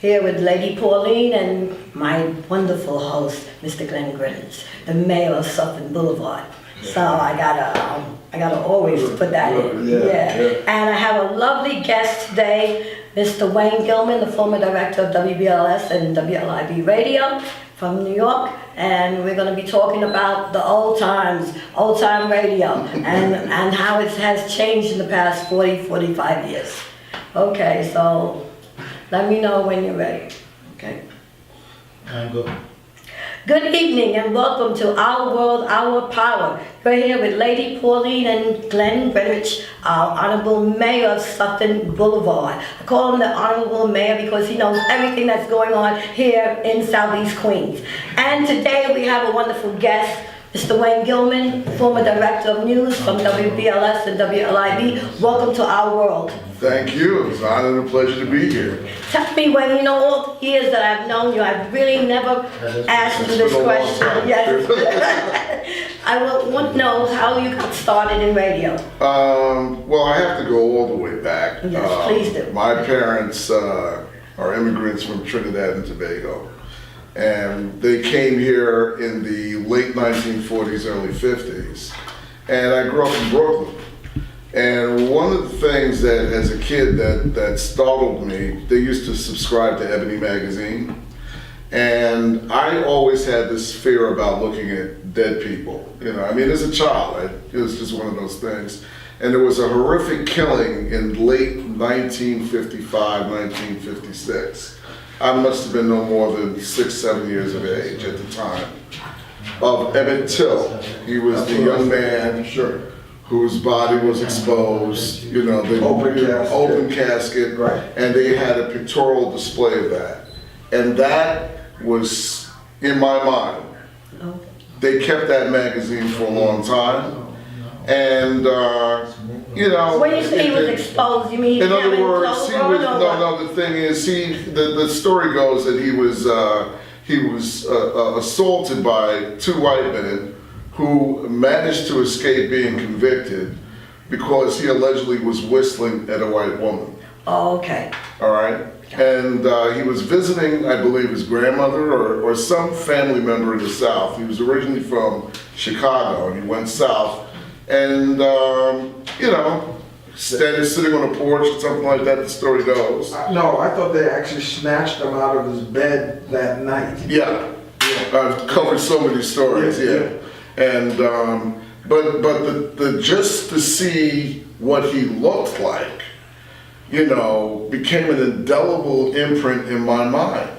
here with Lady Pauline and my wonderful host, Mr. Glenn Greenwich, the mayor of Suffolk Boulevard. So I gotta always put that in. Yeah. And I have a lovely guest today, Mr. Wayne Gillman, the former director of WBLS and WLIB Radio from New York, and we're going to be talking about the old times, old time radio, and how it has changed in the past 45 years. Okay, so let me know when you're ready. Okay. I'm good. Good evening and welcome to Our World, Our Power. We're here with Lady Pauline and Glenn Greenwich, our Honorable Mayor of Suffolk Boulevard. I call him the Honorable Mayor because he knows everything that's going on here in Southeast Queens. And today we have a wonderful guest, Mr. Wayne Gillman, former Director of News from WBLS and WLIB. Welcome to Our World. Thank you. It's an honor and a pleasure to be here. Tell me, Wayne, you know, all the years that I've known you, I've really never asked you this question. Yes. I want to know how you got started in radio. Well, I have to go all the way back. Yes, please do. My parents are immigrants from Trinidad and Tobago. And they came here in the late 1940s, early 50s. And I grew up in Brooklyn. And one of the things that, as a kid, that startled me, they used to subscribe to Ebony magazine. And I always had this fear about looking at dead people. You know, I mean, as a child, it was just one of those things. And there was a horrific killing in late 1955, 1956. I must have been no more than 6, 7 years of age at the time, of Emmett Till. He was the young man whose body was exposed, you know, the open casket, Right. and they had a pictorial display of that. And that was in my mind. They kept that magazine for a long time. And, you know. When you say he was exposed, you mean in other having words, clothes he on was, or no, the thing is, the story goes that he was assaulted by 2 white men who managed to escape being convicted because he allegedly was whistling at a white woman. Oh, okay. All right? And he was visiting, I believe, his grandmother or some family member in the South. He was originally from Chicago, and he went south. And, you know, sitting on a porch or something like that, the story goes. No, I thought they actually snatched him out of his bed that night. Yeah. I've covered so many stories, yeah. And, but the just to see what he looked like, you know, became an indelible imprint in my mind.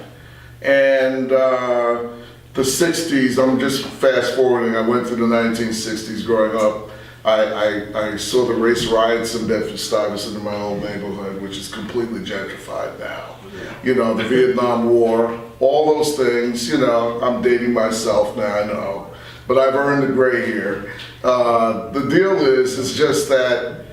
And the 60s, I'm just fast forwarding, I went through the 1960s growing up. I saw the race riots in Bedford-Stuyvesant in my old neighborhood, which is completely gentrified now. You know, the Vietnam War, all those things, you know, I'm dating myself now, I know. But I've earned the gray here. The deal is just that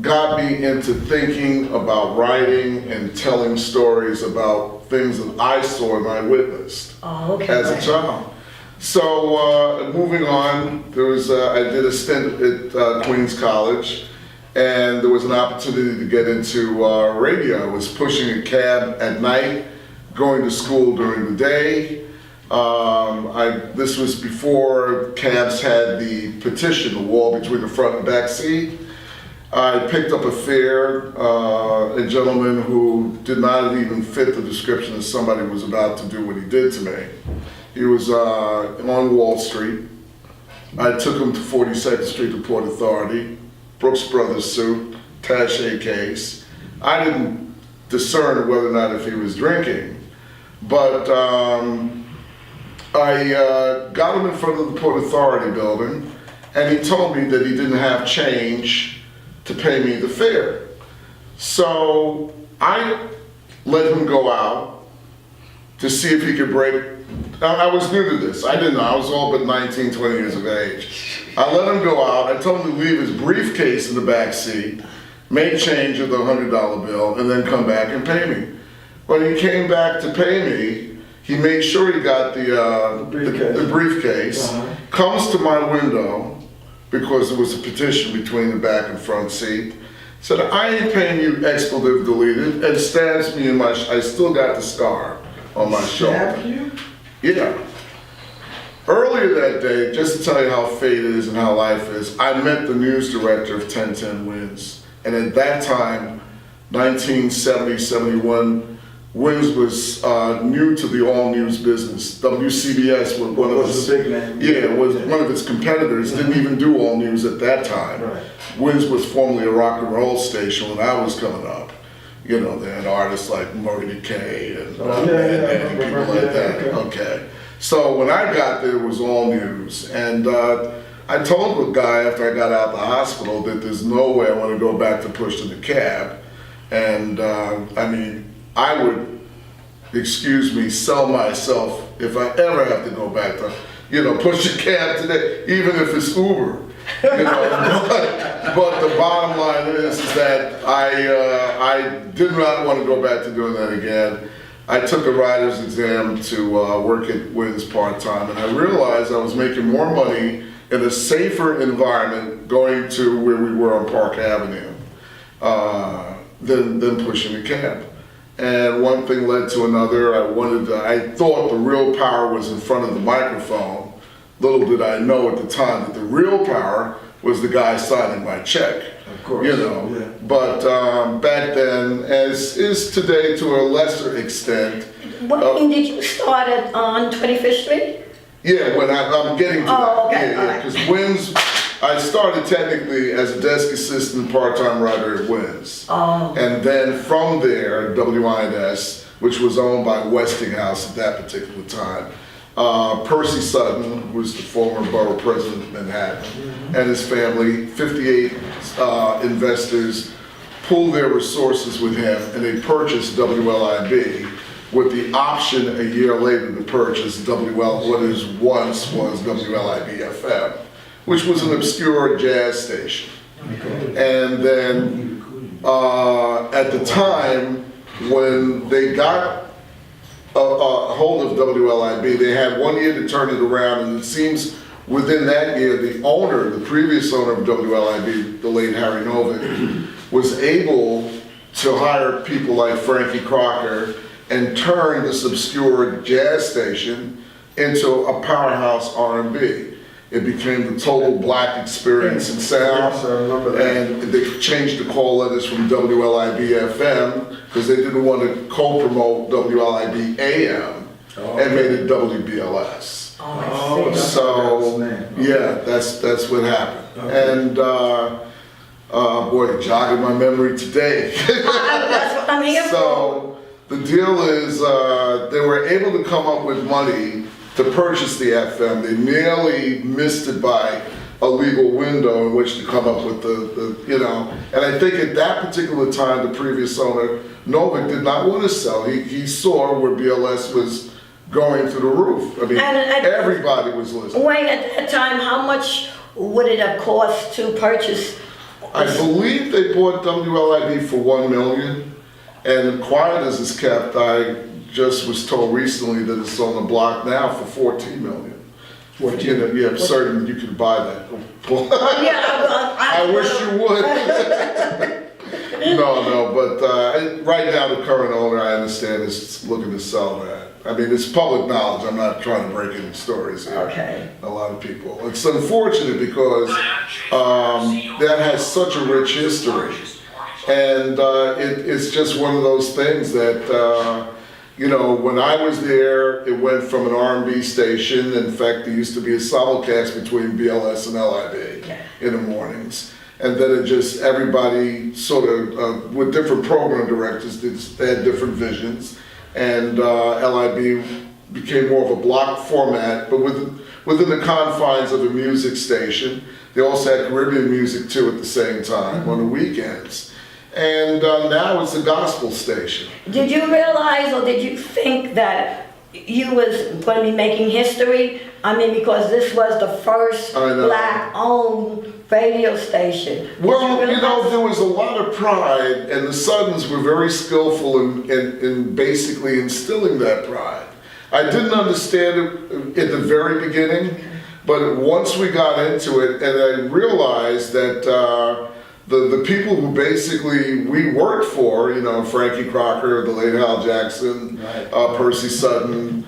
got me into thinking about writing and telling stories about things that I saw and I witnessed as a child. So moving on, there was I did a stint at Queens College, and there was an opportunity to get into radio. I was pushing a cab at night, going to school during the day. This was before cabs had the partition, the wall between the front and back seat. I picked up a fare, a gentleman who did not even fit the description of somebody who was about to do what he did to me. He was on Wall Street. I took him to 42nd Street to Port Authority, Brooks Brothers suit, attaché case. I didn't discern whether or not if he was drinking, but I got him in front of the Port Authority building, and he told me that he didn't have change to pay me the fare. So I let him go out to see if he could break. I was new to this. I didn't know. I was all but 19, 20 years of age. I let him go out. I told him to leave his briefcase in the back seat, make change of the $100 bill, and then come back and pay me. When he came back to pay me, he made sure he got the briefcase, comes to my window, because there was a partition between the back and front seat, Said, I ain't paying you expletive deleted, and stabs me in my, I still got the scar on my shoulder. Stabbed you? Yeah. Earlier that day, just to tell you how fate is and how life is, I met the news director of 1010 Wins. And at that time, 1970, 71, Wins was new to the all news business. WCBS was one of its, the big man. yeah, was one of its competitors, didn't even do all news at that time. Right. Wins was formerly a rock and roll station when I was coming up. You know, they had artists like Murray Decay and people like that. Okay. So when I got there, it was all news. And I told the guy after I got out of the hospital that there's no way I want to go back to pushing the cab. And I mean, I would, excuse me, sell myself if I ever have to go back to, you know, push a cab today, even if it's Uber. You know, but the bottom line is that I did not want to go back to doing that again. I took a writer's exam to work at Wins part-time, and I realized I was making more money in a safer environment going to where we were on Park Avenue than pushing a cab. And one thing led to another. I thought the real power was in front of the microphone. Little did I know at the time that the real power was the guy signing my check. Of course. You know, Yeah. but back then, as is today to a lesser extent. When did you start it on 25th Street? Yeah, when I'm getting to that. Oh, okay, Yeah, all right. because Wins, I started technically as a desk assistant, part-time writer at Wins. Oh. And then from there, WINS, which was owned by Westinghouse at that particular time, Percy Sutton, who was the former borough president of Manhattan, and his family, 58 investors, pooled their resources with him, and they purchased WLIB with the option a year later to purchase what is once was WLIB FM, which was an obscure jazz station. And then at the time when they got a hold of WLIB, they had 1 year to turn it around, and it seems within that year, the previous owner of WLIB, the late Harry Novick, was able to hire people like Frankie Crocker and turn this obscure jazz station into a powerhouse R&B. It became the total black experience and sound. Yes, I remember that. And they changed the call letters from WLIB FM because they didn't want to co-promote WLIB AM and made it WBLS. Oh, that's So, the name. yeah, that's what happened. Okay. And boy, jogging my memory today. That's what I'm here for. So the deal is they were able to come up with money to purchase the FM. They nearly missed it by a legal window in which to come up with the you know. And I think at that particular time, the previous owner, Novick, did not want to sell. He saw where BLS was going through the roof. I mean, And everybody was listening. Wayne, at that time, how much would it have cost to purchase? I believe they bought WLIB for $1 million, and quiet as it's kept, I just was told recently that it's on the block now for $14 million. 14. You know, yeah, I'm certain you can buy that. Yeah, I wish you would. No, but right now the current owner, I understand, is looking to sell that. I mean, it's public knowledge. I'm not trying to break any stories here. Okay. A lot of people. It's unfortunate because that has such a rich history. And it's just one of those things that, you know, when I was there, it went from an R&B station. In fact, there used to be a simulcast between BLS and LIB in the mornings. And then it just, everybody sort of, with different program directors, they had different visions. And LIB became more of a block format, but within the confines of a music station. They also had Caribbean music too at the same time on the weekends. And now it's a gospel station. Did you realize, or did you think that you was going to be making history? I mean, because this was the first I know. black-owned radio station. Did Well, you know, realize- there was a lot of pride, and the Suttons were very skillful in basically instilling that pride. I didn't understand it at the very beginning, but once we got into it, and I realized that the people who basically we worked for, you know, Frankie Crocker, the late Hal Jackson, Percy Sutton,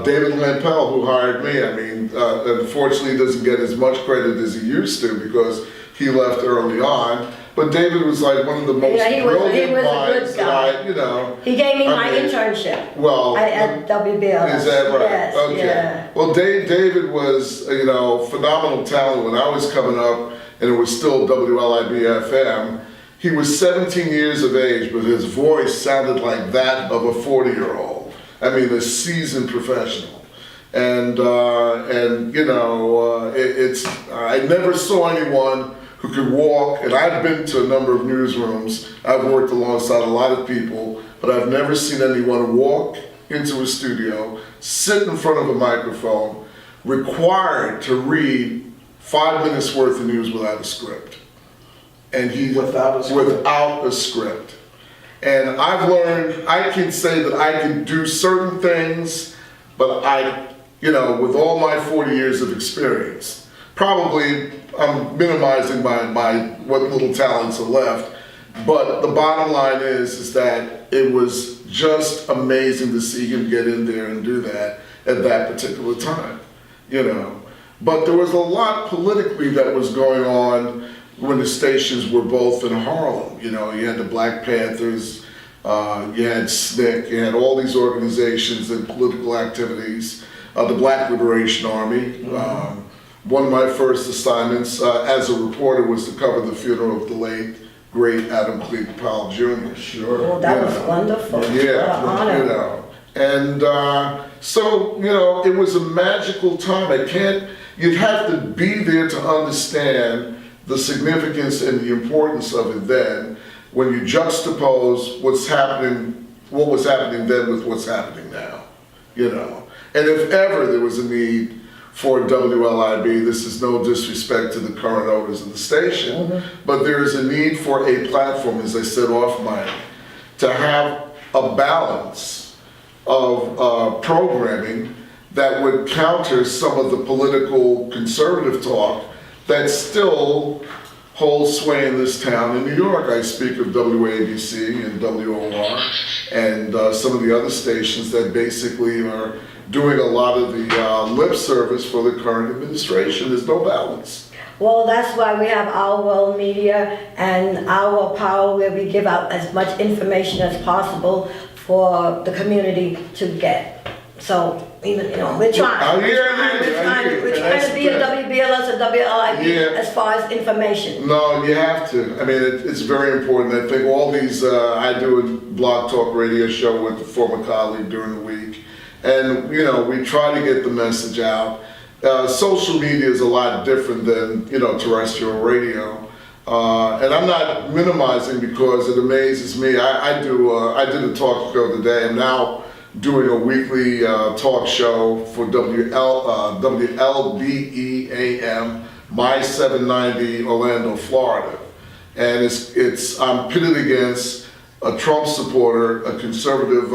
David Lampell, who hired me. I mean, unfortunately, he doesn't get as much credit as he used to because he left early on. But David was like one of the most brilliant minds that I, you know. He gave me my internship. Well, at WBLS. Is that right? Yes, okay. Yeah. Well, David was, you know, phenomenal talent when I was coming up, and it was still WLIB-FM. He was 17 years of age, but his voice sounded like that of a 40-year-old. I mean, a seasoned professional. And you know, I never saw anyone who could walk, and I've been to a number of newsrooms, I've worked alongside a lot of people, but I've never seen anyone walk into a studio, sit in front of a microphone, required to read 5 minutes worth of news without a script. And Without a script. And I've learned, I can say that I can do certain things, but you know, with all my 40 years of experience, probably I'm minimizing my what little talents are left, but the bottom line is that it was just amazing to see him get in there and do that at that particular time, you know. But there was a lot politically that was going on when the stations were both in Harlem. You know, you had the Black Panthers, you had SNCC, you had all these organizations and political activities, the Black Liberation Army. One of my first assignments as a reporter was to cover the funeral of the late, great Adam Cleveland Powell Jr. Sure. Well, that was wonderful. Yeah, what an honor. you know. And so, you know, it was a magical time. You'd have to be there to understand the significance and the importance of it then, when you juxtapose what was happening then with what's happening now, you know. And if ever there was a need for WLIB, this is no disrespect to the current owners of the station, but there is a need for a platform, as I said off mic, to have a balance of programming that would counter some of the political conservative talk that still holds sway in this town in New York. I speak of WABC and WOR and some of the other stations that basically are doing a lot of the lip service for the current administration. There's no balance. Well, that's why we have our World Media and our Power, where we give out as much information as possible for the community to get. So, even, you know, we're trying. We're trying to be a WBLS or WLIB as far as information. No, you have to. I mean, it's very important. I think all these, I do a blog talk radio show with a former colleague during the week. And, you know, we try to get the message out. Social media is a lot different than, you know, terrestrial radio. And I'm not minimizing because it amazes me. I did a talk show today. I'm now doing a weekly talk show for WLBEAM, My 790, Orlando, Florida. And I'm pitted against a Trump supporter, a conservative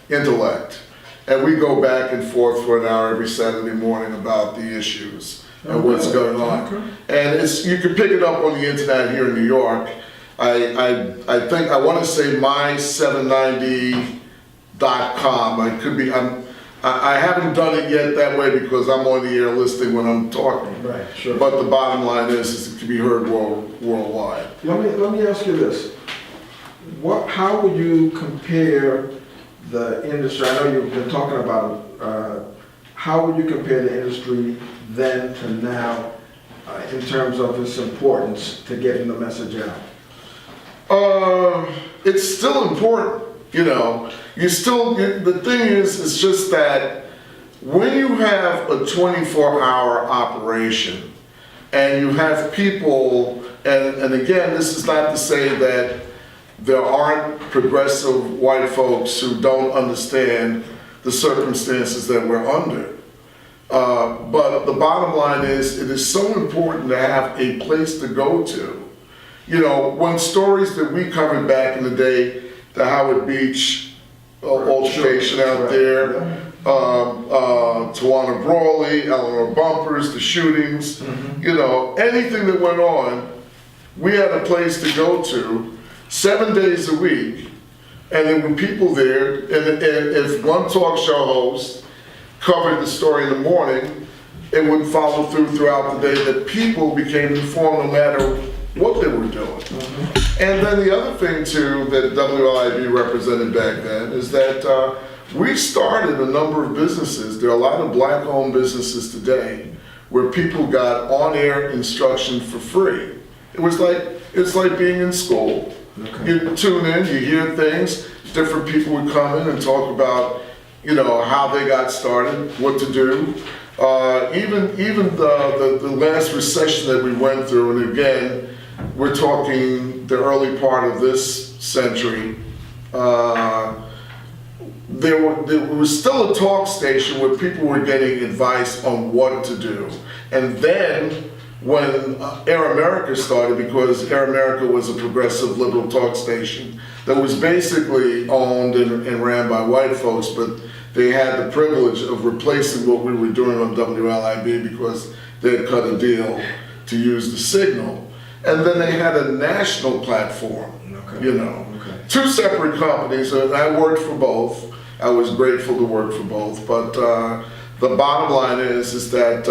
intellect. And we go back and forth for an hour every Saturday morning about the issues and what's going on. And you can pick it up on the internet here in New York. I think, I want to say my790.com. I haven't done it yet that way because I'm on the air listening when I'm talking. Right, sure. But the bottom line is it can be heard worldwide. Let me ask you this. How would you compare the industry? I know you've been talking about how would you compare the industry then to now in terms of its importance to getting the message out? It's still important, you know. The thing is, it's just that when you have a 24-hour operation and you have people, and again, this is not to say that there aren't progressive white folks who don't understand the circumstances that we're under. But the bottom line is, it is so important to have a place to go to. You know, when stories that we covered back in the day, the Howard Beach altercation out there, Tawana Brawley, Eleanor Bumpers, the shootings, you know, anything that went on, we had a place to go to 7 days a week, and there were people there, and if one talk show host covered the story in the morning, it would follow throughout the day that people became informed no matter what they were doing. And then the other thing too that WLIB represented back then is that we started a number of businesses. There are a lot of black-owned businesses today where people got on-air instruction for free. It's like being in school. Okay. You tune in, you hear things, different people would come in and talk about, how they got started, what to do. Even the last recession that we went through, and again, we're talking the early part of this century, there was still a talk station where people were getting advice on what to do. And then when Air America started, because Air America was a progressive liberal talk station that was basically owned and ran by white folks, but they had the privilege of replacing what we were doing on WLIB because they had cut a deal to use the signal. And then they had a national platform, Two separate companies, and I worked for both. I was grateful to work for both, but the bottom line is that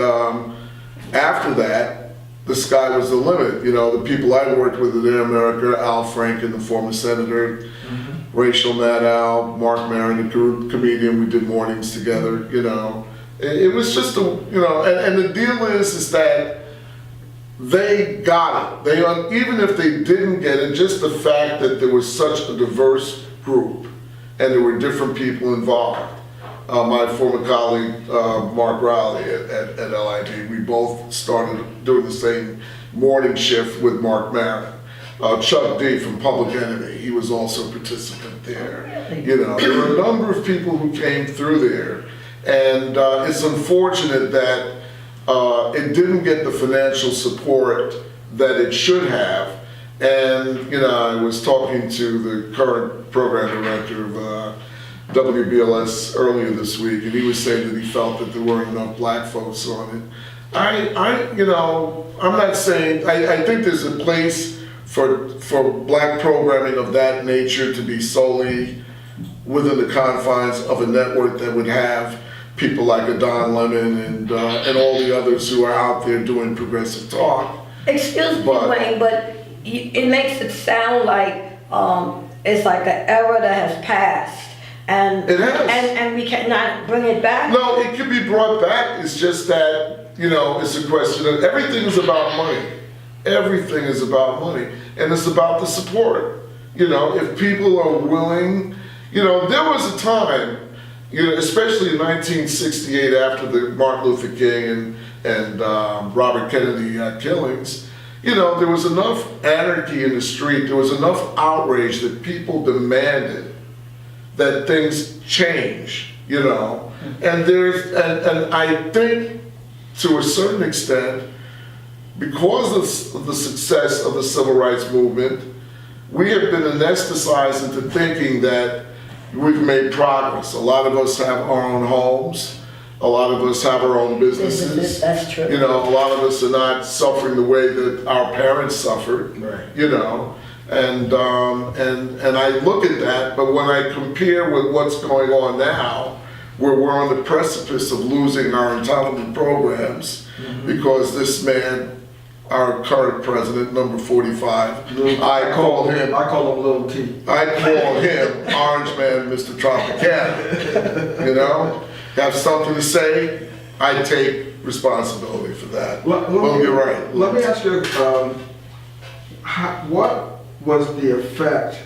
after that, the sky was the limit. The people I worked with at Air America, Al Franken, the former senator, Rachel Maddow, Mark Maron, the comedian, we did mornings together, It was just and the deal is that they got it. Even if they didn't get it, just the fact that there was such a diverse group and there were different people involved. My former colleague, Mark Riley at LIB, we both started doing the same morning shift with Mark Maron. Chuck D from Public Enemy, he was also a participant there. There were a number of people who came through there, and it's unfortunate that it didn't get the financial support that it should have. And I was talking to the current program director of WBLS earlier this week, and he was saying that he felt that there weren't enough black folks on it. I'm not saying, I think there's a place for black programming of that nature to be solely within the confines of a network that would have people like a Don Lemon and all the others who are out there doing progressive talk. Excuse me, Wayne, but it makes it sound like it's like an era that has passed. And it has. And we cannot bring it back? No, it can be brought back. It's just that, it's a question of everything is about money. Everything is about money. And it's about the support. If people are willing, there was a time, especially in 1968 after the Martin Luther King and Robert Kennedy killings, there was enough anarchy in the street, there was enough outrage that people demanded that things change, and I think to a certain extent, because of the success of the civil rights movement, we have been anesthetized into thinking that we've made progress. A lot of us have our own homes. A lot of us have our own businesses. That's true. A lot of us are not suffering the way that our parents suffered. Right. And I look at that, but when I compare with what's going on now, where we're on the precipice of losing our entitlement programs, because this man, our current president, number 45, I call him Little T. I call him Orange Man, Mr. Tropicana. Have something to say, I take responsibility for that. Well, you're right. Let me ask you, what was the effect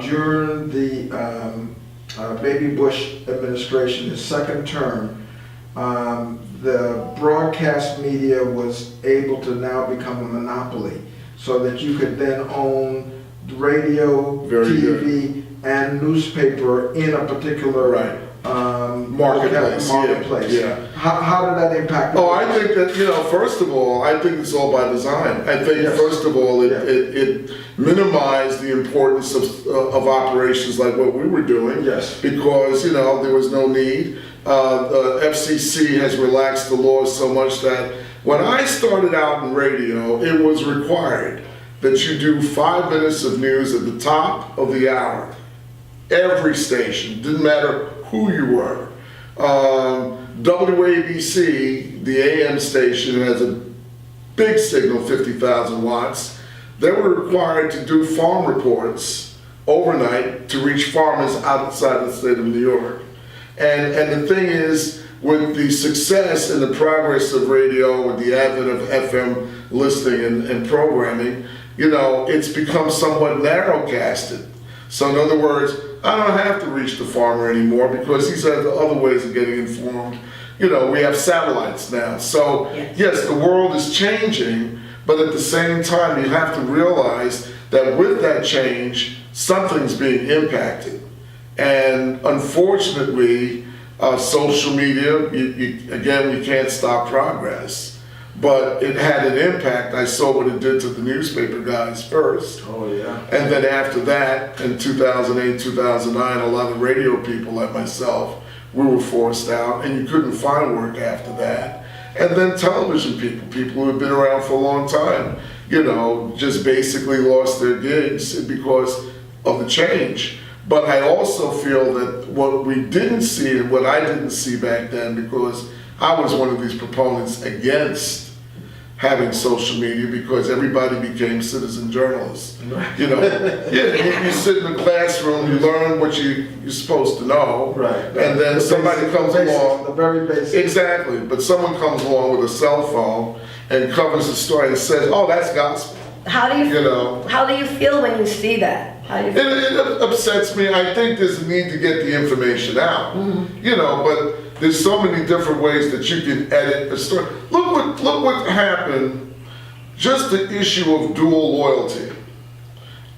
during the Baby Bush administration, his second term? The broadcast media was able to now become a monopoly, so that you could then own radio, TV, and newspaper in a particular marketplace. Yeah. How did that impact? I think that, first of all, I think it's all by design. I think, first of all, it minimized the importance of operations like what we were doing. Yes. Because, there was no need. The FCC has relaxed the laws so much that when I started out in radio, it was required that you do 5 minutes of news at the top of the hour. Every station, didn't matter who you were. WABC, the AM station, has a big signal, 50,000 watts. They were required to do farm reports overnight to reach farmers outside the state of New York. And the thing is, with the success and the progress of radio, with the advent of FM listening and programming, it's become somewhat narrowcasted. So in other words, I don't have to reach the farmer anymore because he's had other ways of getting informed. We have satellites now. So yes, the world is changing, but at the same time, you have to realize that with that change, something's being impacted. And unfortunately, social media, again, we can't stop progress, but it had an impact. I saw what it did to the newspaper guys first. Oh, yeah. And then after that, in 2008, 2009, a lot of radio people like myself, we were forced out, and you couldn't find work after that. And then television people who have been around for a long time, just basically lost their gigs because of the change. But I also feel that what we didn't see and what I didn't see back then, because I was one of these proponents against having social media, because everybody became citizen journalists. You sit in the classroom, you learn what you're supposed to know, right? And then somebody comes along. The very basics. Exactly, but someone comes along with a cell phone and covers the story and says, "Oh, that's gospel." How do you feel when you see that? It upsets me. I think there's a need to get the information out, but there's so many different ways that you can edit a story. Look what happened, just the issue of dual loyalty.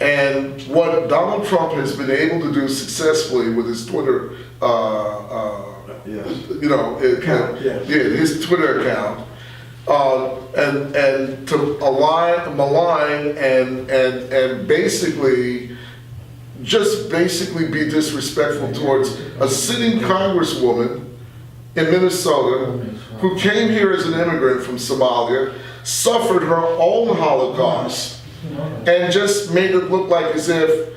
And what Donald Trump has been able to do successfully with his Twitter, his Twitter account, and to malign and basically be disrespectful towards a sitting congresswoman in Minnesota who came here as an immigrant from Somalia, suffered her own Holocaust, and just made it look like as if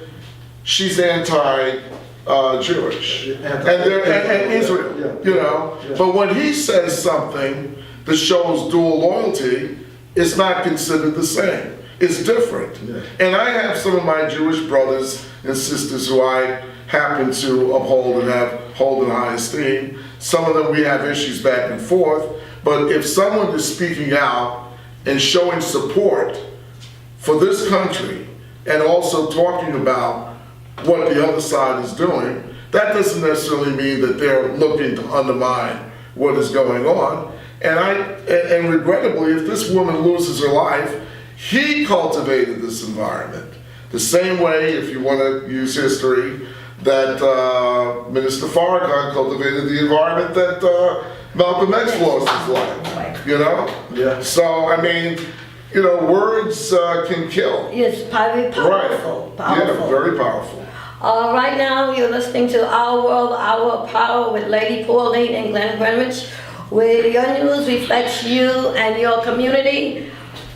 she's anti-Jewish and Israel, But when he says something that shows dual loyalty, it's not considered the same. It's different. And I have some of my Jewish brothers and sisters who I happen to uphold and hold in high esteem. Some of them we have issues back and forth, but if someone is speaking out and showing support for this country and also talking about what the other side is doing, that doesn't necessarily mean that they're looking to undermine what is going on. And regrettably, if this woman loses her life, he cultivated this environment. The same way, if you want to use history, that Minister Farrakhan cultivated the environment that Malcolm X lost his life. Yeah. So, words can kill. Yes, very powerful. Right. Yeah, very powerful. Right now, you're listening to Our World, Our Power with Lady Pauline and Glenn Greenwich, where your news reflects you and your community.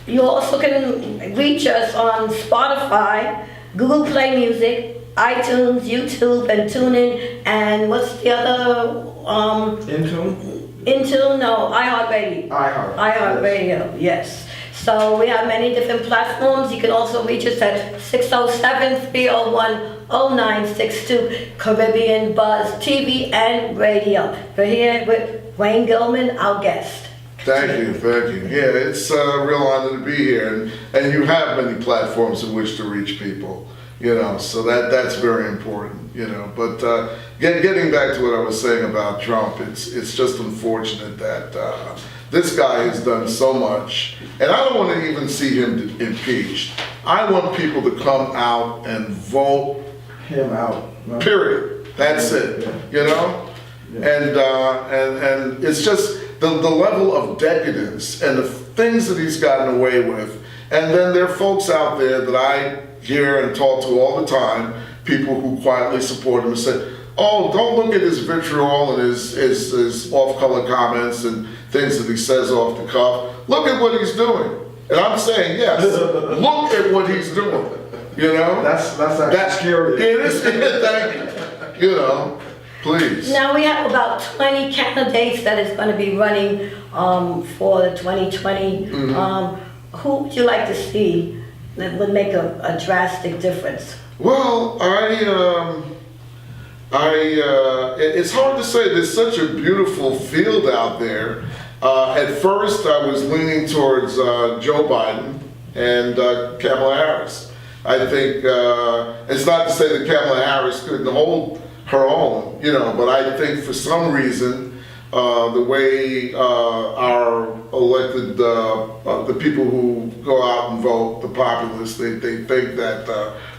You also can reach us on Spotify, Google Play Music, iTunes, YouTube, and TuneIn, and what's the other? Intune? No, iHeartRadio. iHeartRadio, yes. So we have many different platforms. You can also reach us at 607-301-0962, Caribbean Buzz TV and Radio. We're here with Wayne Gillman, our guest. Thank you. Yeah, it's a real honor to be here, and you have many platforms in which to reach people, so that's very important, But getting back to what I was saying about Trump, it's just unfortunate that this guy has done so much, and I don't want to even see him impeached. I want people to come out and vote him out. Period. That's it. And it's just the level of decadence and the things that he's gotten away with. And then there are folks out there that I hear and talk to all the time, people who quietly support him and say, "Oh, don't look at his vitriol and his off-color comments and things that he says off the cuff. Look at what he's doing." And I'm saying, yes, look at what he's doing, you know? That's actually scary. It is, thank you, you know, please. Now, we have about 20 candidates that is going to be running for the 2020. Who would you like to see that would make a drastic difference? Well, it's hard to say. There's such a beautiful field out there. At first, I was leaning towards Joe Biden and Kamala Harris. I think it's not to say that Kamala Harris couldn't hold her own, you know, but I think for some reason, the way our elected, the people who go out and vote, the populace, they think that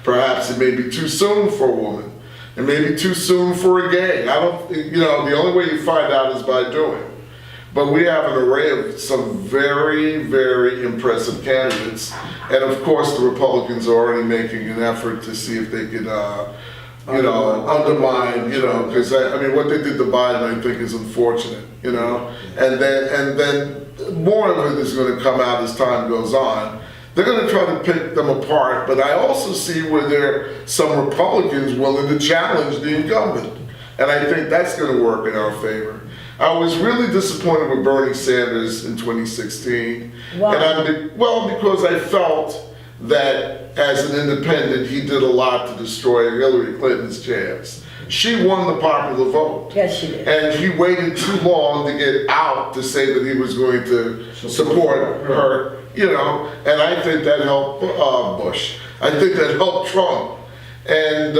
perhaps it may be too soon for a woman. It may be too soon for a gay. I don't, you know, the only way you find out is by doing. But we have an array of some very, very impressive candidates. And of course, the Republicans are already making an effort to see if they could, you know, undermine, you know, because I mean, what they did to Biden, I think, is unfortunate, you know. And then more of it is going to come out as time goes on. They're going to try to pick them apart, but I also see where there are some Republicans willing to challenge the incumbent. And I think that's going to work in our favor. I was really disappointed with Bernie Sanders in 2016. Why? And because I felt that as an independent, he did a lot to destroy Hillary Clinton's chance. She won the popular vote. Yes, she did. And he waited too long to get out to say that he was going to support her, you know, and I think that helped Bush. I think that helped Trump. And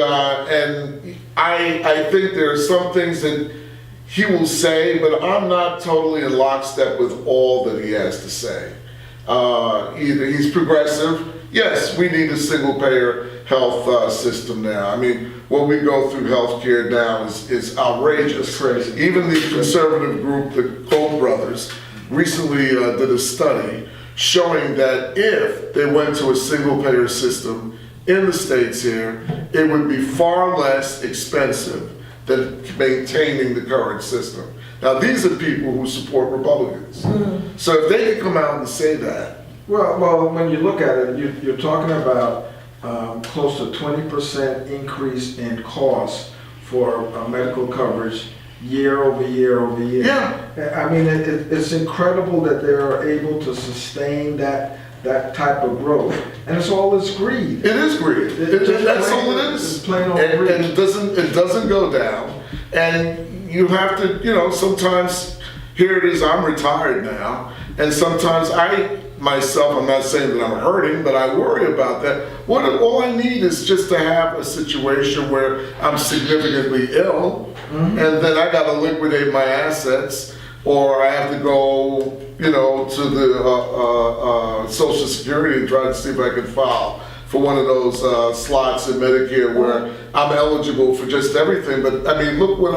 I think there are some things that he will say, but I'm not totally in lockstep with all that he has to say. Either he's progressive. Yes, we need a single-payer health system now. I mean, what we go through healthcare now is outrageous. It's crazy. Even the conservative group, the Koch brothers, recently did a study showing that if they went to a single-payer system in the States here, it would be far less expensive than maintaining the current system. Now, these are people who support Republicans. So if they could come out and say that. Well, when you look at it, you're talking about close to 20% increase in costs for medical coverage year over year over year. Yeah. I mean, it's incredible that they're able to sustain that type of growth, and it's all this greed. It is greed. That's all it is. It's plain old greed. And it doesn't go down. And you have to, you know, sometimes, here it is, I'm retired now, and sometimes I'm not saying that I'm hurting, but I worry about that. All I need is just to have a situation where I'm significantly ill, and then I got to liquidate my assets, or I have to go, you know, to the Social Security and try to see if I can file for one of those slots in Medicare where I'm eligible for just everything. But I mean, look what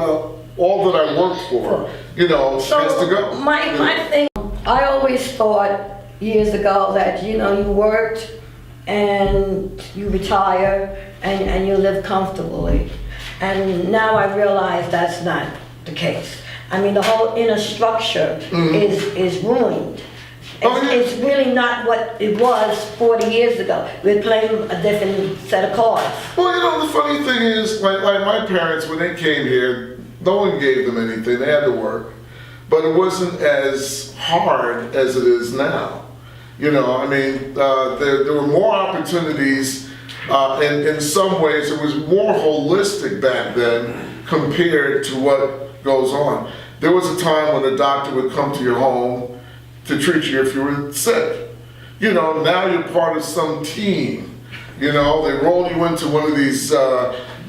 all that I worked for, you know, has to go. My thing, I always thought years ago that, you know, you worked and you retire and you live comfortably. And now I realize that's not the case. I mean, the whole inner structure is ruined. It's really not what it was 40 years ago. We're playing a different set of cards. Well, you know, the funny thing is, like my parents, when they came here, no one gave them anything. They had to work. But it wasn't as hard as it is now. You know, I mean, there were more opportunities. In some ways, it was more holistic back then compared to what goes on. There was a time when a doctor would come to your home to treat you if you were sick. You know, now you're part of some team. You know, they roll you into one of these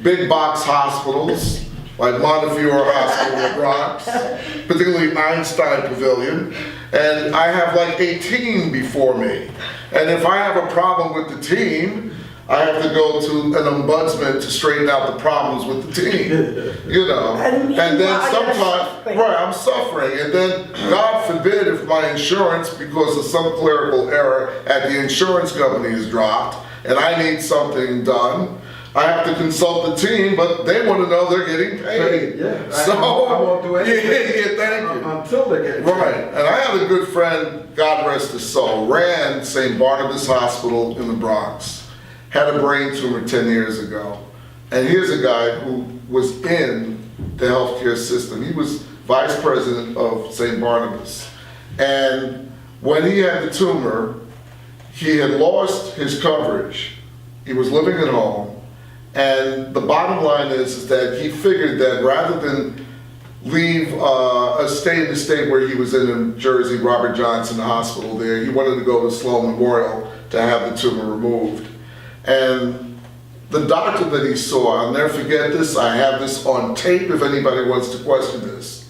big box hospitals, like Montefiore Hospital in the Bronx, particularly Einstein Pavilion, and I have like 18 before me. And if I have a problem with the team, I have to go to an ombudsman to straighten out the problems with the team, you know. And then sometimes, right, I'm suffering. And then, God forbid, if my insurance, because of some clerical error at the insurance company is dropped, and I need something done, I have to consult the team, but they want to know they're getting paid. Yeah. So, I won't do anything. yeah, thank you. Until they get paid. Right, and I had a good friend, God rest his soul, ran St. Barnabas Hospital in the Bronx, had a brain tumor 10 years ago. And here's a guy who was in the healthcare system. He was vice president of St. Barnabas. And when he had the tumor, he had lost his coverage. He was living at home. And the bottom line is that he figured that rather than leave stay in the state where he was in Jersey, Robert Johnson, the hospital there, he wanted to go to Sloan Memorial to have the tumor removed. And the doctor that he saw, I'll never forget this, I have this on tape if anybody wants to question this,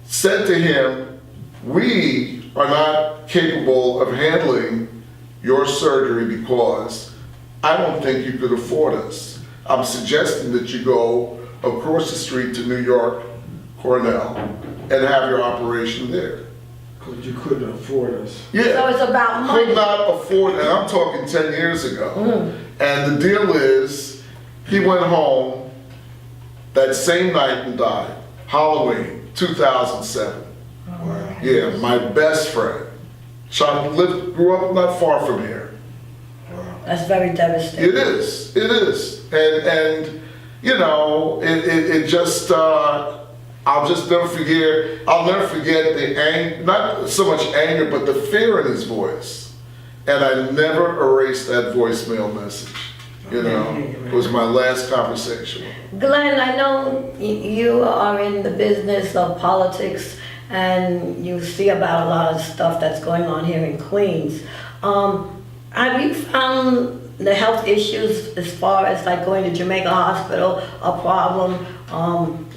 said to him, "We are not capable of handling your surgery because I don't think you could afford us. I'm suggesting that you go across the street to New York, Cornell, and have your operation there." Because you couldn't afford us. Yeah. So it's about money. Could not afford, and I'm talking 10 years ago. And the deal is, he went home that same night and died. Halloween, 2007. Wow. Yeah, my best friend. Grew up not far from here. That's very devastating. It is. And you know, it just, I'll never forget the anger, not so much anger, but the fear in his voice. And I never erased that voicemail message. You know, it was my last conversation with him. Glenn, I know you are in the business of politics and you see about a lot of stuff that's going on here in Queens. Have you found the health issues as far as like going to Jamaica Hospital a problem?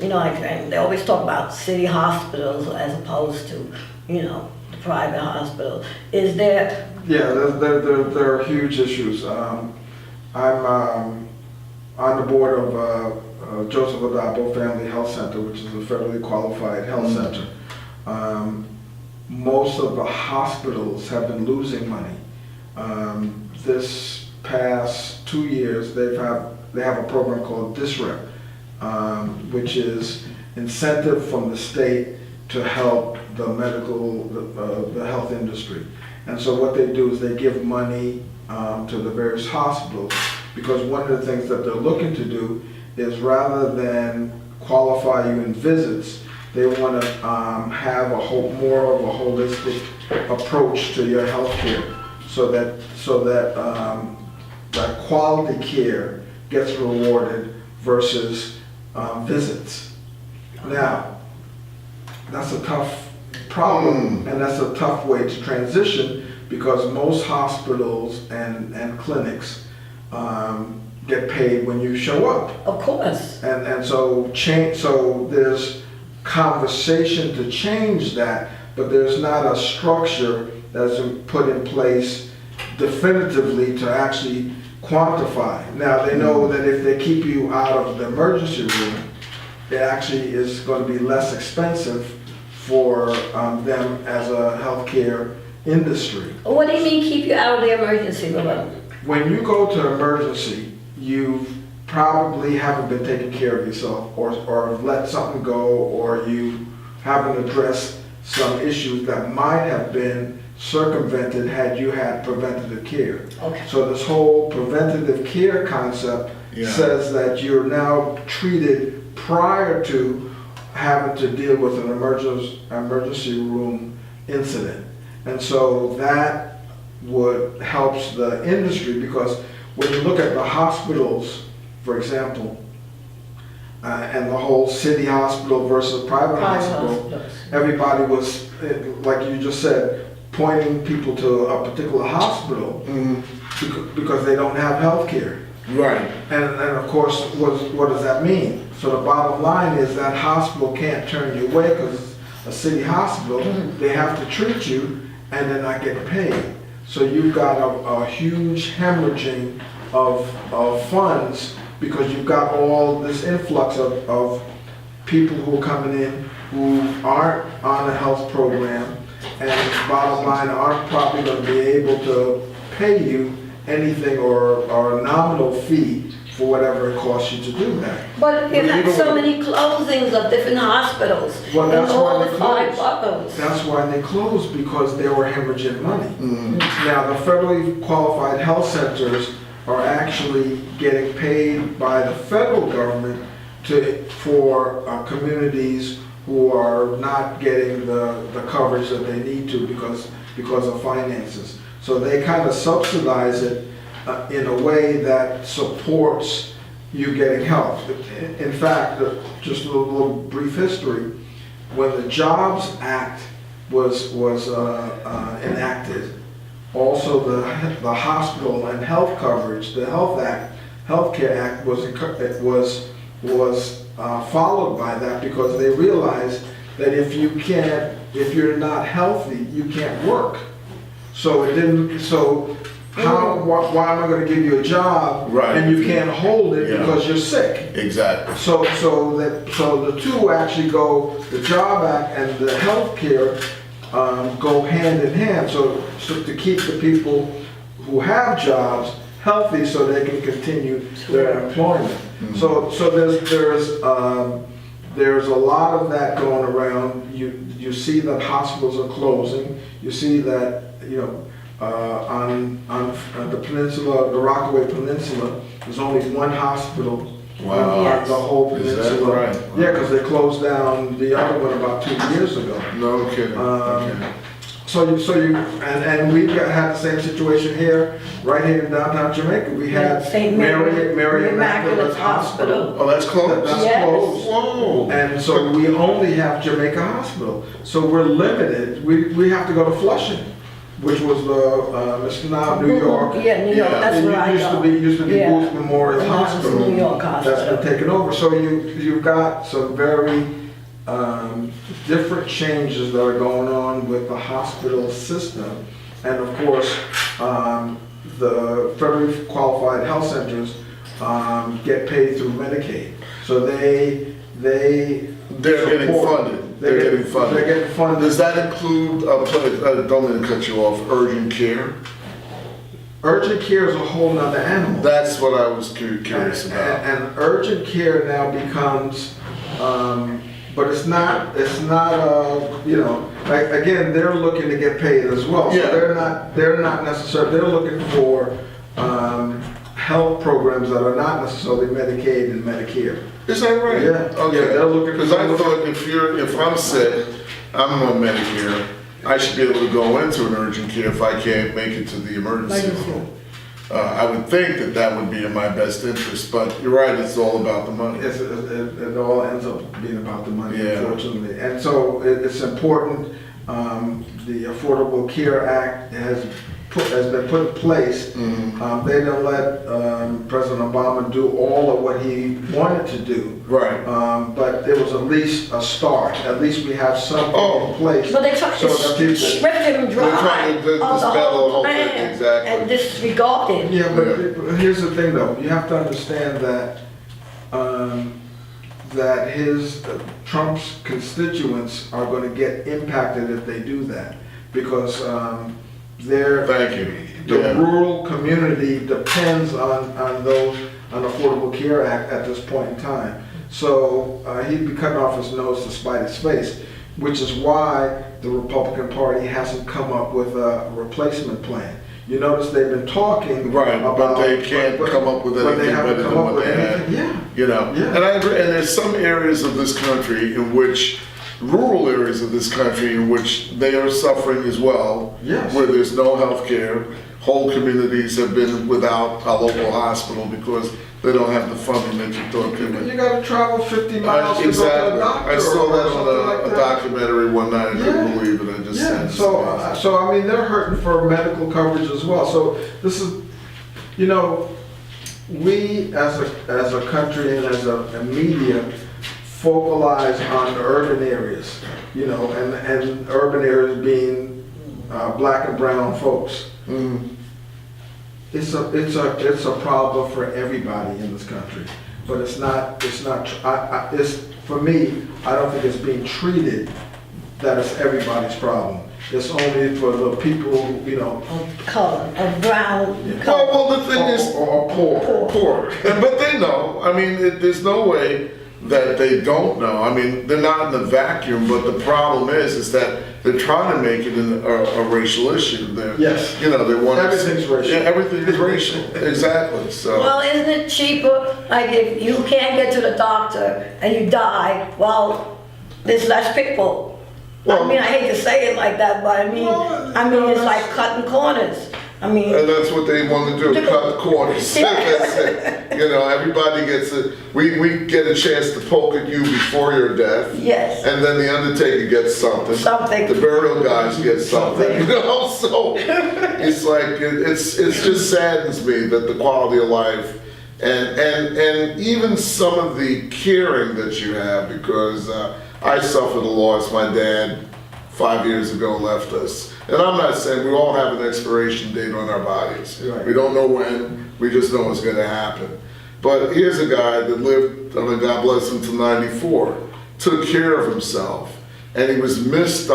You know, like they always talk about city hospitals as opposed to, you know, the private hospital. Is there? Yeah, there are huge issues. I'm on the board of Joseph Adabo Family Health Center, which is a federally qualified health center. Most of the hospitals have been losing money. This past 2 years, they have a program called DISREP, which is incentive from the state to help the the health industry. And so what they do is they give money to the various hospitals, because one of the things that they're looking to do is rather than qualify you in visits, they want to have more of a holistic approach to your health care, so that that quality care gets rewarded versus visits. Now, that's a tough problem, and that's a tough way to transition, because most hospitals and clinics get paid when you show up. Of course. And so there's conversation to change that, but there's not a structure that's put in place definitively to actually quantify. Now, they know that if they keep you out of the emergency room, it actually is going to be less expensive for them as a healthcare industry. What do you mean keep you out of the emergency room? When you go to emergency, you probably haven't been taking care of yourself, or let something go, or you haven't addressed some issues that might have been circumvented had you had preventative care. Okay. So this whole preventative care concept says that you're now treated prior to having to deal with an emergency room incident. And so that helps the industry, because when you look at the hospitals, for example, and the whole city hospital versus private hospital, everybody was, like you just said, pointing people to a particular hospital because they don't have health care. Right. And of course, what does that mean? So the bottom line is that hospital can't turn you away because it's a city hospital. They have to treat you and they're not getting paid. So you've got a huge hemorrhaging of funds, because you've got all this influx of people who are coming in who aren't on a health program, and bottom line aren't probably going to be able to pay you anything or a nominal fee for whatever it costs you to do that. But you've had Even so with- many closings of different hospitals Well, in that's all why the they 5 closed. boroughs. That's why they closed, because they were hemorrhaging money. Mm. Now, the federally qualified health centers are actually getting paid by the federal government for communities who are not getting the coverage that they need to because of finances. So they kind of subsidize it in a way that supports you getting help. In fact, just a little brief history, when the Jobs Act was enacted, also the hospital and health coverage, the Healthcare Act was followed by that, because they realized that if you're not healthy, you can't work. So it didn't. So why am I going to give you a job Right. and you can't hold it Yeah. because you're sick? Exactly. So the two actually go, the Job Act and the healthcare go hand in hand. So to keep the people who have jobs healthy, so they can continue their employment. Mhm. So there's a lot of that going around. You see that hospitals are closing. You see that, on the peninsula, the Rockaway Peninsula, there's only one hospital Wow. on Yes. the whole Is that peninsula. right? Yeah, because they closed down the other one about 2 years ago. No kidding. Okay. And we've had the same situation here, right here in downtown Jamaica. We had St. Mary Immaculate Immaculate Hospital. Hospital. Oh, that's close? That's Yes. closed. Whoa. And so we only have Jamaica Hospital. So we're limited. We have to go to Flushing, which was it's now New York. Yeah, New York, Yeah. that's It where I used to go. be Yeah. Booth Memorial It's Hospital. New York That's Hospital. been taken over. So you've got some very different changes that are going on with the hospital system. And of course, the federally qualified health centers get paid through Medicaid. So they're Getting funded. They're getting funded. They're getting funded. Does that include, don't mean to cut you off, urgent care? Urgent care is a whole nother animal. That's what I was curious about. And urgent care now becomes, but it's not, like, again, they're looking to get paid as well. So Yeah. they're not necessarily, they're looking for health programs that are not necessarily Medicaid and Medicare. Is that right? Yeah. Okay. Yeah, they're looking- Because I thought if I'm sick, I'm on Medicare, I should be able to go into an urgent care if I can't make it to the emergency room. I would think that would be in my best interest, but you're right, it's all about the money. It all ends up being about the money, Yeah. unfortunately. And so it's important, the Affordable Care Act has been put in place. Mhm. They didn't let President Obama do all of what he wanted to do. Right. But it was at least a start. At least we have something Oh. in place. But they tried So to that people- strip him They're trying dry to of the dispel the whole whole thing, plan exactly. and disregard it. Yeah, but here's the thing though, you have to understand that, Trump's constituents are gonna get impacted if they do that. Because, Thank you. the Yeah. rural community depends on Affordable Care Act at this point in time. So, he'd be cutting off his nose to spite his face, which is why the Republican Party hasn't come up with a replacement plan. You notice they've been talking Right, about. but they can't come up with but they anything haven't better come than up what with they had. anything. Yeah. You know, Yeah. and I agree, and there's some areas of this country in which, rural areas of this country in which they are suffering as well. Yes. Where there's no health care. Whole communities have been without a local hospital because they don't have the funding that you thought they would. You gotta travel 50 miles to go to Exactly. the doctor. I saw or that something on like a that. documentary one night, I couldn't Yeah. believe it, I just Yeah, said. so I mean, they're hurting for medical coverage as well. So this is, we as a country and as a media focalize on the urban areas, and urban areas being black and brown folks. Mm. It's a problem for everybody in this country, but it's not, for me, I don't think it's being treated that it's everybody's problem. it's only for the people, Of color, of brown color. Well, the thing is, or poor. poor. But they know. I mean, there's no way that they don't know. I mean, they're not in a vacuum, but the problem is that they're trying to make it a racial issue. Yes. They want Everything's racial. Yeah, everything is racial. Exactly. So. Well, isn't it cheaper, like if you can't get to the doctor and you die, well, there's less people. Well- I mean, I hate to say it like that, but I mean, it's like cutting corners. I mean, And that's what they want to do, cut the corners. That's it. Everybody gets we get a chance to poke at you before your death. yes, And then the undertaker gets something. Something. The burial guys get something. So it's like it just saddens me that the quality of life and even some of the caring that you have, because I suffered a loss. My dad 5 years ago left us. And I'm not saying we all have an expiration date on our bodies. Right. We don't know when, we just know it's gonna happen. But here's a guy that lived, God bless him, to 94, took care of himself, and he was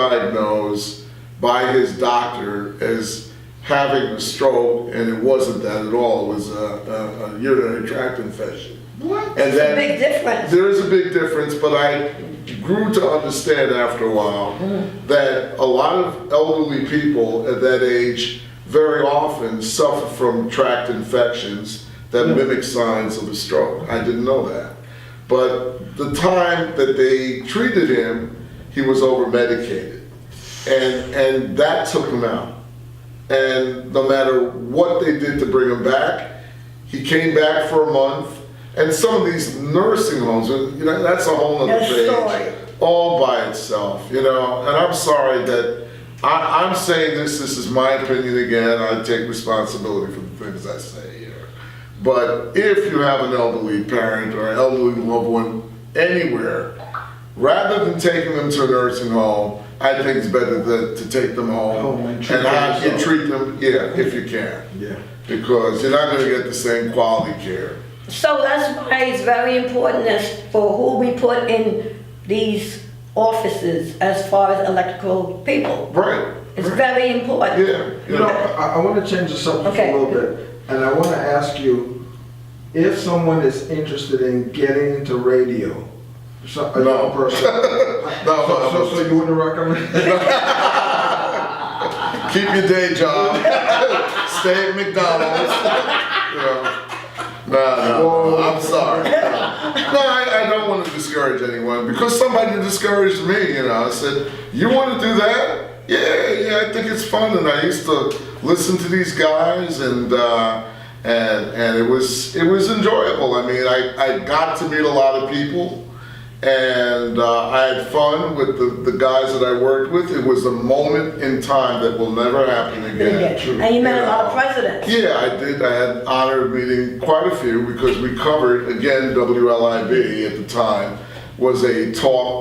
misdiagnosed by his doctor as having a stroke, and it wasn't that at all. It was a urinary tract infection. What? And it's a then big difference. there is a big difference, but I grew to understand after a while that a lot of elderly people at that age very often suffer from tract infections that mimic signs of a stroke. I didn't know that. But the time that they treated him, he was over-medicated. And that took him out. And no matter what they did to bring him back, he came back for a month. And some of these nursing homes, that's a whole other That's page, story. all by itself, And I'm sorry that I'm saying this is my opinion again. I take responsibility for the things I say here. But if you have an elderly parent or an elderly loved one anywhere, rather than taking them to a nursing home, I think it's better to take them home and have you treat them, if you can. Yeah. Because you're not going to get the same quality care. So that's why it's very important as for who we put in these offices as far as electrical people. Right. It's very important. Yeah. I want to change the subject Okay. a little bit, and I want to ask you if someone is interested in getting into radio. A No. young person. So you wouldn't recommend? Keep your day job. Stay at McDonald's. No, I'm sorry. No, I don't want to discourage anyone, because somebody discouraged me, I said, you want to do that? Yeah, I think it's fun, and I used to listen to these guys, and it was enjoyable. I mean, I got to meet a lot of people, and I had fun with the guys that I worked with. It was a moment in time that will never happen again. And you met a lot of presidents. Yeah, I did. I had the honor of meeting quite a few, because we covered, again, WLIB at the time was a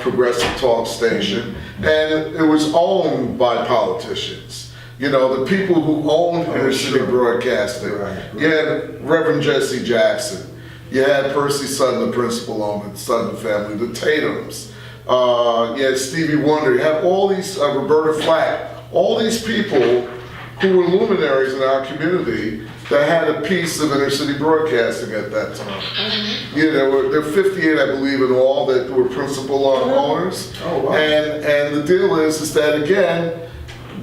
progressive talk station, and it was owned by politicians. The people who owned inner city broadcasting. Right. You had Reverend Jesse Jackson. You had Percy Sutton, the principal owner, the Sutton family, the Tatums. You had Stevie Wonder. You had all these, Roberta Flack, all these people who were luminaries in our community that had a piece of inner city broadcasting at that time. There were 58, I believe, in all that were principal owners. Oh, wow. And the deal is that, again,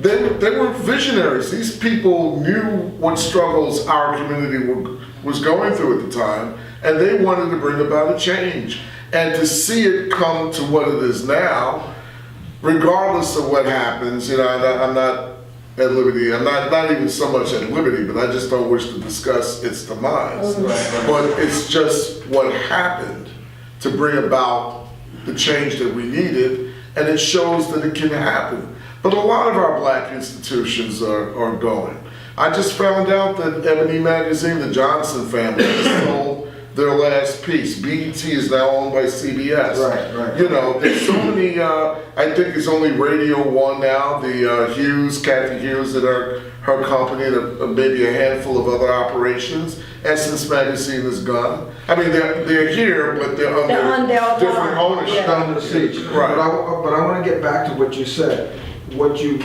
they were visionaries. These people knew what struggles our community was going through at the time, and they wanted to bring about a change. And to see it come to what it is now, regardless of what happens, I'm not at liberty. I'm not even so much at liberty, but I just don't wish to discuss its demise. But it's just what happened to bring about the change that we needed, and it shows that it can happen. But a lot of our black institutions are going. I just found out that Ebony Magazine, the Johnson family, sold their last piece. BET is now owned by CBS. Right. There's so many, I think it's only Radio 1 now, the Kathy Hughes, that are her company, and maybe a handful of other operations. Essence Magazine is gone. I mean, they're here, but they're under different ownership. Down the seats. Right. But I want to get back to what you said. What you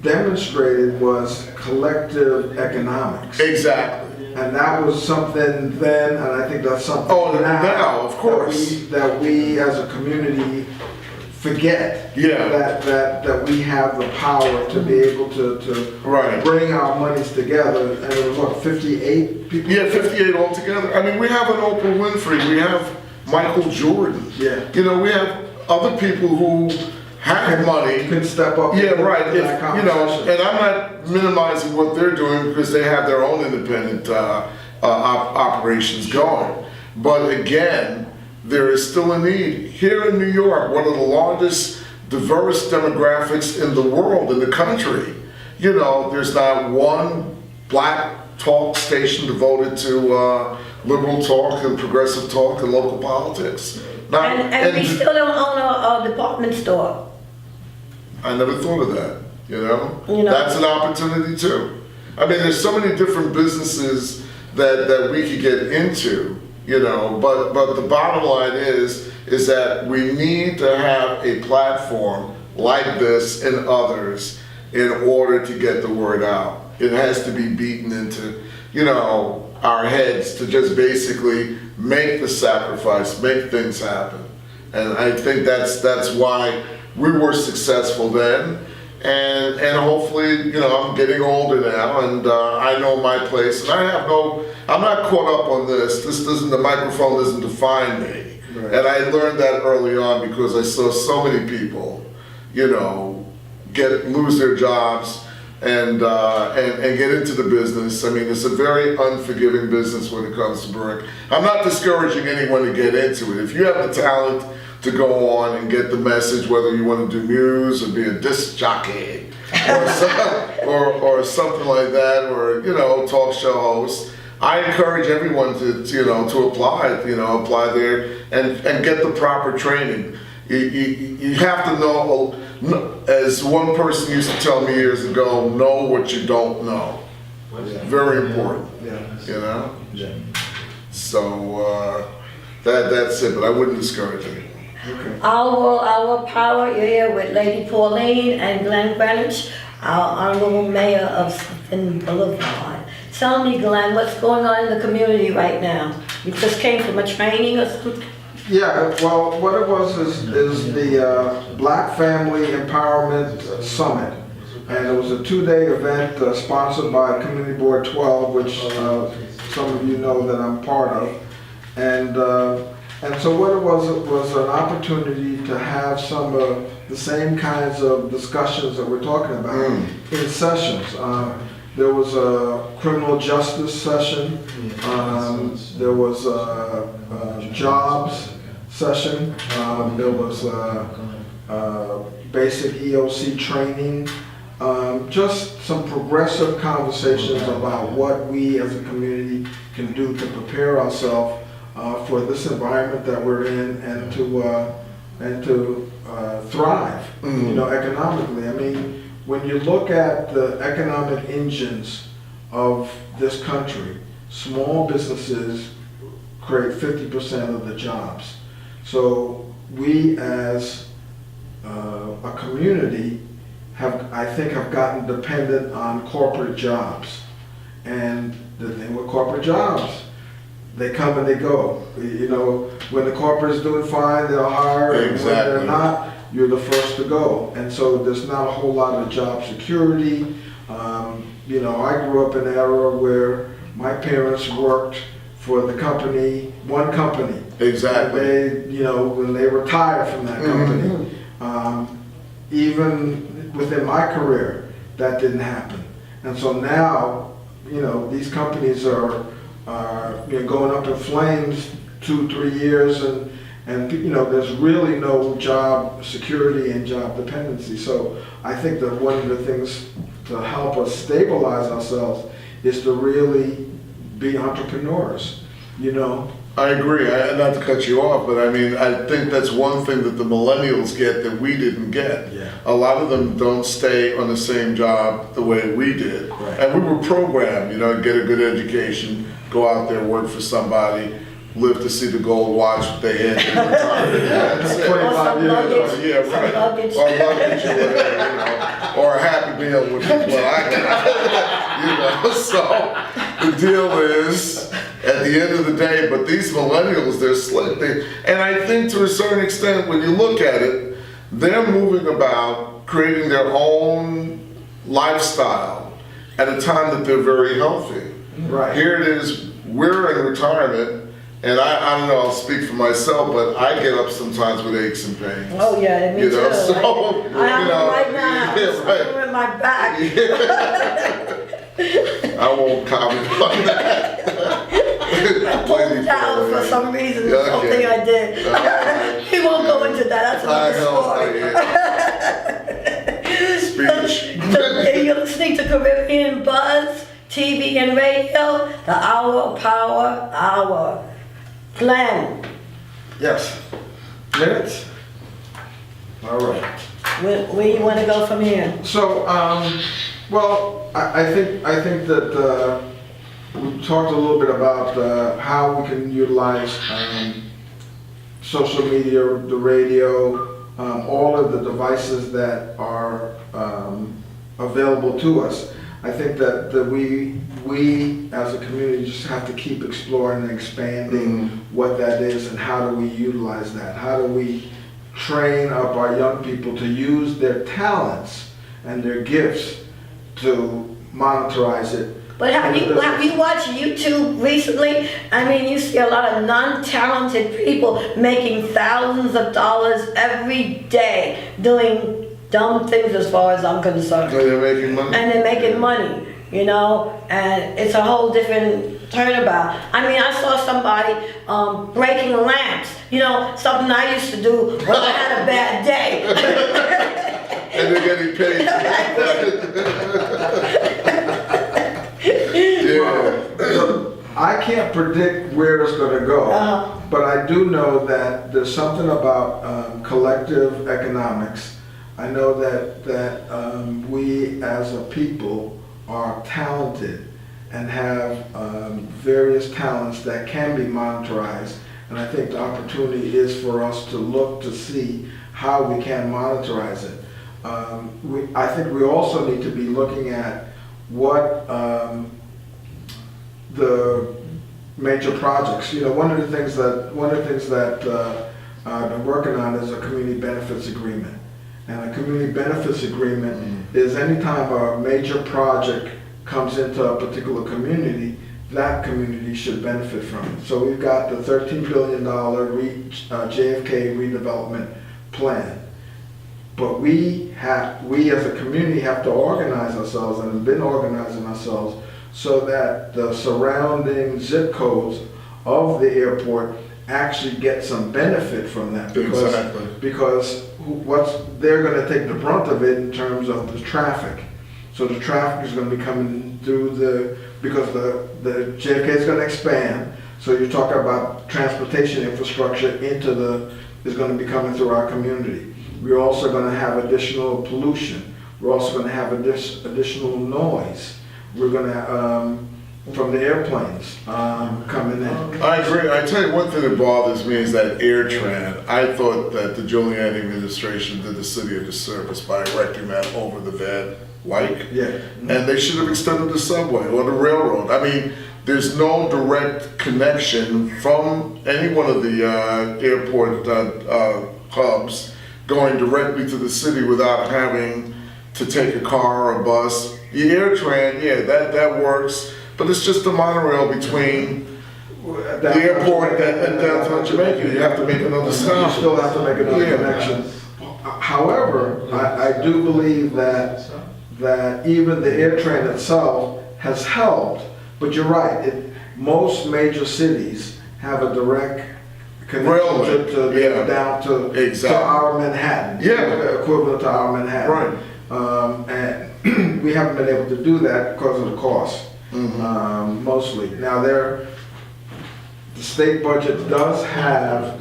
demonstrated was collective economics. Exactly. And that was something then, and I think that's something Oh, now, of course. that we as a community forget. Yeah. That we have the power to be able to Right. bring our monies together. And it was what, 58 people? Yeah, 58 altogether. I mean, we have an Oprah Winfrey, we have Michael Jordan. Yeah. You know, we have other people who have money. Can step up. Yeah, right. into that If, you know, conversation. and I'm not minimizing what they're doing because they have their own independent operations going. But again, there is still a need. Here in New York, one of the largest diverse demographics in the world, in the country, you know, there's not one black talk station devoted to liberal talk and progressive talk and local politics. Not, And we still don't own a department store. I never thought of that, you know? You know. That's an opportunity too. I mean, there's so many different businesses that we could get into, you know, but the bottom line is that we need to have a platform like this and others in order to get the word out. It has to be beaten into, you know, our heads to just basically make the sacrifice, make things happen. And I think that's why we were successful then, and hopefully, you know, I'm getting older now, and I know my place, and I'm not caught up on this. The microphone doesn't define me, Right. and I learned that early on because I saw so many people, you know, lose their jobs and get into the business. I mean, it's a very unforgiving business when it comes to brewing. I'm not discouraging anyone to get into it. If you have the talent to go on and get the message, whether you want to do news or be a disc jockey or something like that, or, you know, talk show host, I encourage everyone to apply there and get the proper training. You have to know, as one person used to tell me years ago, know what you don't know. Very important, Yeah. you know? Yeah. So that's it, but I wouldn't discourage anyone. Okay. Our power, you're here with Lady Pauline and Glenn Greenwich, our honorable mayor of Sutton Boulevard. Tell me, Glenn, what's going on in the community right now? You just came from a training or something? Yeah, well, what it was is the Black Family Empowerment Summit. And it was a 2-day event sponsored by Community Board 12, which some of you know that I'm part of. And so what it was an opportunity to have some of the same kinds of discussions that we're talking about in sessions. There was a criminal justice session. There was a jobs session. There was basic EOC training. Just some progressive conversations about what we as a community can do to prepare ourselves for this environment that we're in and to thrive, you know, economically. I mean, when you look at the economic engines of this country, small businesses create 50% of the jobs. So we as a community I think have gotten dependent on corporate jobs. And the thing with corporate jobs, they come and they go. You know, when the corporate's doing fine, they'll hire, and when they're not, you're the first to go. And so there's not a whole lot of job security. You know, I grew up in an era where my parents worked for the company, one company. Exactly. They, you know, when they retired from that company. Even within my career, that didn't happen. And so now, you know, these companies are you know, going up in flames 2-3 years, and you know, there's really no job security and job dependency. So I think that one of the things to help us stabilize ourselves is to really be entrepreneurs, you know. I agree, not to cut you off, but I mean, I think that's one thing that the millennials get that we didn't get. Yeah. A lot of them don't stay on the same job the way we did. Right. And we were programmed, you know, get a good education, go out there, work for somebody, live to see the gold watch that they had in retirement. That's it. 25 years. Yeah, right. Some luggage. Or luggage or whatever, you know. Or a Happy deal with what I got. So the deal is, at the end of the day, but these millennials, they're slick. And I think to a certain extent, when you look at it, they're moving about creating their own lifestyle at a time that they're very healthy. Right. Here it is, we're in retirement, and I don't know, I'll speak for myself, but I get up sometimes with aches and pains. Oh, yeah, me too. So, I have them right now. yeah, right. I'm in my back. I won't comment on that. I pulled down for some reason, something I did. He won't go into that, that's another story. Speech. You're listening to Caribbean Buzz, TV and radio, the Hour of Power Hour. Glenn, Yes. Minutes? All right. where you want to go from here? So, well, I think that we talked a little bit about how we can utilize social media, the radio, all of the devices that are available to us. I think that we as a community just have to keep exploring and expanding what that is and how do we utilize that. How do we train up our young people to use their talents and their gifts to monetize it. But have you watched YouTube recently? I mean, you see a lot of non-talented people making thousands of dollars every day doing dumb things as far as I'm concerned. So they're making money? And they're making money, you know, and it's a whole different turnabout. I mean, I saw somebody breaking lamps, you know, something I used to do when I had a bad day. And they're getting paid. Yeah. I can't predict where it's going to go, but I do know that there's something about collective economics. I know that we as a people are talented and have various talents that can be monetized, and I think the opportunity is for us to look to see how we can monetize it. I think we also need to be looking at what the major projects. You know, one of the things that I've been working on is a community benefits agreement. And a community benefits agreement is anytime a major project comes into a particular community, that community should benefit from it. So we've got the $13 billion JFK redevelopment plan. But we as a community have to organize ourselves and have been organizing ourselves so that the surrounding zip codes of the airport actually get some benefit from that. Because they're going to take the brunt of it in terms of the traffic. So the traffic is going to be coming through because the JFK is going to expand. So you're talking about transportation infrastructure is going to be coming through our community. We're also going to have additional pollution. We're also going to have additional noise. We're going to from the airplanes coming in. I agree. I tell you, one thing that bothers me is that AirTran. I thought that the Gillman administration did the city a disservice by erecting that over the Van Wyck. Yeah. And they should have extended the subway or the railroad. I mean, there's no direct connection from any one of the airport hubs going directly to the city without having to take a car or a bus. The AirTran, yeah, that works. But it's just the monorail between the airport and downtown Jamaica. You have to make another stop. You still have to make another connection. However, I do believe that even the AirTran itself has helped. But you're right. Most major cities have a direct connection down to our Manhattan. Yeah, equivalent to our Manhattan. Right. And we haven't been able to do that because of the cost. Mostly. Now the state budget does have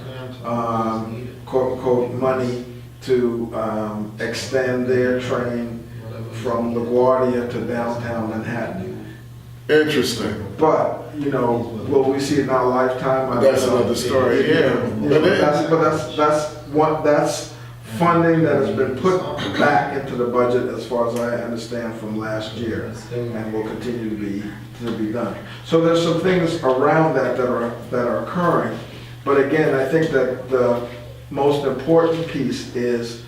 quote unquote money to extend their train from LaGuardia to downtown Manhattan. Interesting. But you know, will we see it in our lifetime? That's another story. Yeah. That's funding that has been put back into the budget as far as I understand from last year, and will continue to be done. So there's some things around that are occurring, but again, I think that the most important piece is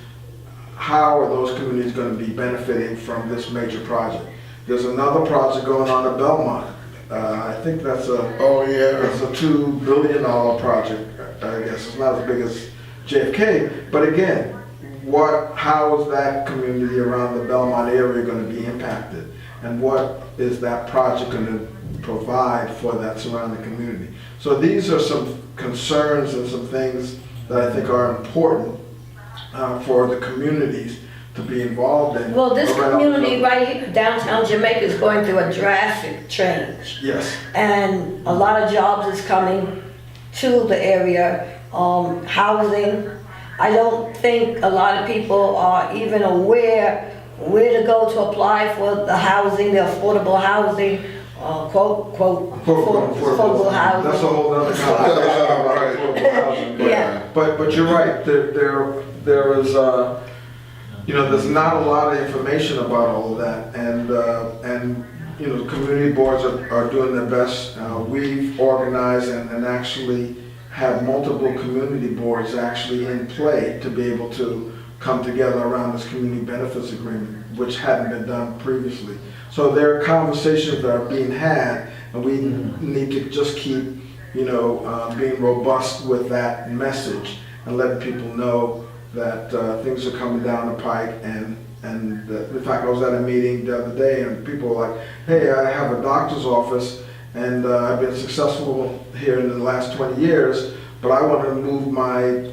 how are those communities going to be benefiting from this major project. There's another project going on at Belmont. I think that's a $2 billion project. I guess it's not as big as JFK, but again, how is that community around the Belmont area going to be impacted, and what is that project going to provide for that surrounding community? So these are some concerns and some things that I think are important for the communities to be involved in. Well, this community right here, downtown Jamaica, is going through a drastic change. Yes. And a lot of jobs is coming to the area. Housing, I don't think a lot of people are even aware where to go to apply for the housing, the affordable housing, quote, affordable housing. That's a whole other conversation about affordable housing. Yeah. But you're right, there is, there's not a lot of information about all of that, and community boards are doing their best. We've organized and actually have multiple community boards actually in play to be able to come together around this community benefits agreement, which hadn't been done previously. So there are conversations that are being had, and we need to just keep, being robust with that message and letting people know that things are coming down the pike. And in fact, I was at a meeting the other day, and people were like, "Hey, I have a doctor's office, and I've been successful here in the last 20 years, but I want to move my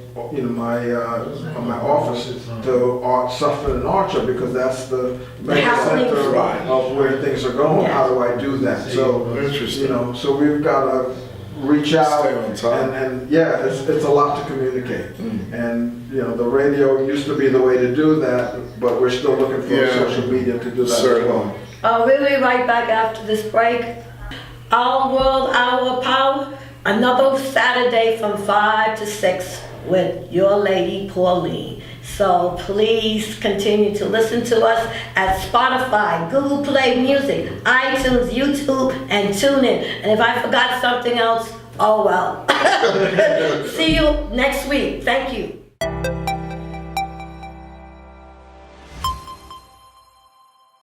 office to Suffolk and Archer because that's the main center of where things are going. Yeah. How do I do that?" So, Interesting. so we've got to reach out, Stay on top. and yeah, it's a lot to communicate. And the radio used to be the way to do that, but we're still looking for social media to do that as well. We'll be right back after this break. Our World, Our Power, another Saturday from 5 to 6 with your lady Pauline. So please continue to listen to us at Spotify, Google Play Music, iTunes, YouTube, and TuneIn. And if I forgot something else, oh well. See you next week. Thank you.